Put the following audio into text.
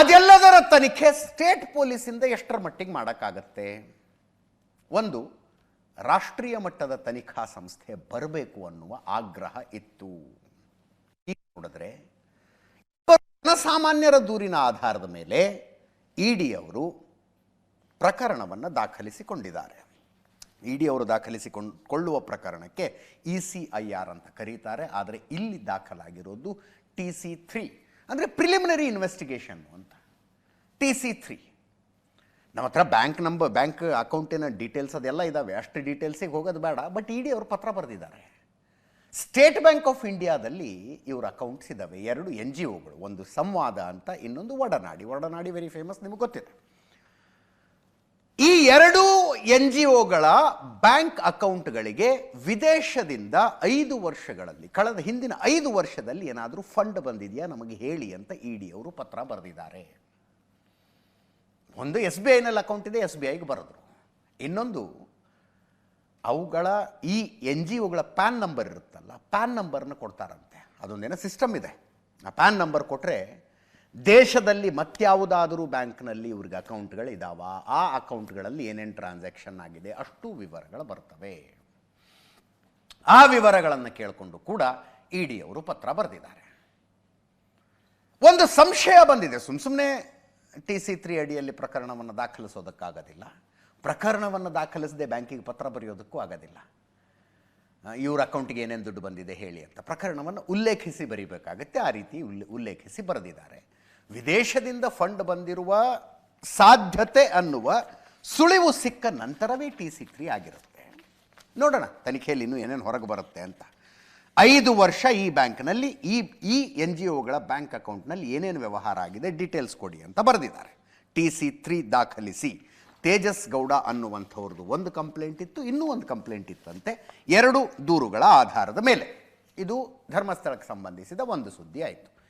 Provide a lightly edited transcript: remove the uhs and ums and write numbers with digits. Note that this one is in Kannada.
ಅದೆಲ್ಲದರ ತನಿಖೆ ಸ್ಟೇಟ್ ಪೊಲೀಸಿಂದ ಎಷ್ಟರ ಮಟ್ಟಿಗೆ ಮಾಡೋಕ್ಕಾಗತ್ತೆ? ಒಂದು ರಾಷ್ಟ್ರೀಯ ಮಟ್ಟದ ತನಿಖಾ ಸಂಸ್ಥೆ ಬರಬೇಕು ಅನ್ನುವ ಆಗ್ರಹ ಇತ್ತು. ಈಗ ನೋಡಿದ್ರೆ ಜನಸಾಮಾನ್ಯರ ದೂರಿನ ಆಧಾರದ ಮೇಲೆ ಇಡಿ ಅವರು ಪ್ರಕರಣವನ್ನು ದಾಖಲಿಸಿಕೊಂಡಿದ್ದಾರೆ. ಇಡಿ ಅವರು ದಾಖಲಿಸಿಕೊಳ್ಳುವ ಪ್ರಕರಣಕ್ಕೆ ECIR ಅಂತ ಕರೀತಾರೆ. ಆದರೆ ಇಲ್ಲಿ ದಾಖಲಾಗಿರೋದು TC3 ಅಂದರೆ ಪ್ರಿಲಿಮಿನರಿ ಇನ್ವೆಸ್ಟಿಗೇಷನ್ ಅಂತ. TC3 ನಮ್ಮ ಹತ್ರ ಬ್ಯಾಂಕ್ ಅಕೌಂಟಿನ ಡೀಟೇಲ್ಸ್ ಅದೆಲ್ಲ ಇದ್ದಾವೆ, ಅಷ್ಟು ಡೀಟೇಲ್ಸಿಗೆ ಹೋಗೋದು ಬೇಡ. ಬಟ್ ಇಡಿ ಅವರು ಪತ್ರ ಬರೆದಿದ್ದಾರೆ. ಸ್ಟೇಟ್ ಬ್ಯಾಂಕ್ ಆಫ್ ಇಂಡಿಯಾದಲ್ಲಿ ಇವ್ರ ಅಕೌಂಟ್ಸ್ ಇದ್ದಾವೆ. 2 NGOಗಳು, ಒಂದು ಸಂವಾದ ಅಂತ, ಇನ್ನೊಂದು ಒಡನಾಡಿ ವೆರಿ ಫೇಮಸ್, ನಿಮಗೆ ಗೊತ್ತಿದೆ. ಈ 2 NGOಗಳ ಬ್ಯಾಂಕ್ ಅಕೌಂಟ್ಗಳಿಗೆ ವಿದೇಶದಿಂದ 5 ವರ್ಷಗಳಲ್ಲಿ, ಕಳೆದ ಹಿಂದಿನ 5 ವರ್ಷದಲ್ಲಿ ಏನಾದರೂ ಫಂಡ್ ಬಂದಿದೆಯಾ ನಮಗೆ ಹೇಳಿ ಅಂತ ಇಡಿ ಅವರು ಪತ್ರ ಬರೆದಿದ್ದಾರೆ. ಒಂದು SBIನಲ್ಲಿ ಅಕೌಂಟ್ ಇದೆ, SBIಗೆ ಬರೆದ್ರು. ಇನ್ನೊಂದು ಅವುಗಳ ಈ NGOಗಳ ಪ್ಯಾನ್ ನಂಬರ್ ಇರುತ್ತಲ್ಲ, ಪ್ಯಾನ್ ನಂಬರ್ನ ಕೊಡ್ತಾರಂತೆ. ಅದೊಂದೇನೋ ಸಿಸ್ಟಮ್ ಇದೆ. ಆ ಪ್ಯಾನ್ ನಂಬರ್ ಕೊಟ್ಟರೆ ದೇಶದಲ್ಲಿ ಮತ್ಯಾವುದಾದರೂ ಬ್ಯಾಂಕ್ನಲ್ಲಿ ಇವ್ರಿಗೆ ಅಕೌಂಟ್ಗಳಿದ್ದಾವ, ಆ ಅಕೌಂಟ್ಗಳಲ್ಲಿ ಏನೇನು ಟ್ರಾನ್ಸಾಕ್ಷನ್ ಆಗಿದೆ ಅಷ್ಟು ವಿವರಗಳು ಬರ್ತವೆ. ಆ ವಿವರಗಳನ್ನು ಕೇಳಿಕೊಂಡು ಕೂಡ ಇಡಿ ಅವರು ಪತ್ರ ಬರೆದಿದ್ದಾರೆ. ಒಂದು ಸಂಶಯ ಬಂದಿದೆ. ಸುಮ್ಮನೆ TC3 ಅಡಿಯಲ್ಲಿ ಪ್ರಕರಣವನ್ನು ದಾಖಲಿಸೋದಕ್ಕಾಗೋದಿಲ್ಲ, ಪ್ರಕರಣವನ್ನು ದಾಖಲಿಸದೆ ಬ್ಯಾಂಕಿಗೆ ಪತ್ರ ಬರೆಯೋದಕ್ಕೂ ಆಗೋದಿಲ್ಲ. ಇವ್ರ ಅಕೌಂಟಿಗೆ ಏನೇನು ದುಡ್ಡು ಬಂದಿದೆ ಹೇಳಿ ಅಂತ ಪ್ರಕರಣವನ್ನು ಉಲ್ಲೇಖಿಸಿ ಬರೀಬೇಕಾಗತ್ತೆ. ಆ ರೀತಿ ಉಲ್ಲೇಖಿಸಿ ಬರೆದಿದ್ದಾರೆ. ವಿದೇಶದಿಂದ ಫಂಡ್ ಬಂದಿರುವ ಸಾಧ್ಯತೆ ಅನ್ನುವ ಸುಳಿವು ಸಿಕ್ಕ ನಂತರವೇ TC3 ಆಗಿರುತ್ತೆ. ನೋಡೋಣ ತನಿಖೆಯಲ್ಲಿ ಇನ್ನೂ ಏನೇನು ಹೊರಗೆ ಬರುತ್ತೆ ಅಂತ. 5 ವರ್ಷ ಈ ಬ್ಯಾಂಕ್ನಲ್ಲಿ ಈ NGOಗಳ ಬ್ಯಾಂಕ್ ಅಕೌಂಟ್ನಲ್ಲಿ ಏನೇನು ವ್ಯವಹಾರ ಆಗಿದೆ ಡೀಟೇಲ್ಸ್ ಕೊಡಿ ಅಂತ ಬರೆದಿದ್ದಾರೆ. TC3 ದಾಖಲಿಸಿ. ತೇಜಸ್ ಗೌಡ ಅನ್ನುವಂಥವ್ರದ್ದು ಒಂದು ಕಂಪ್ಲೇಂಟ್ ಇತ್ತು, ಇನ್ನೂ ಒಂದು ಕಂಪ್ಲೇಂಟ್ ಇತ್ತಂತೆ. 2 ದೂರುಗಳ ಆಧಾರದ ಮೇಲೆ. ಇದು ಧರ್ಮಸ್ಥಳಕ್ಕೆ ಸಂಬಂಧಿಸಿದ ಒಂದು ಸುದ್ದಿ ಆಯಿತು.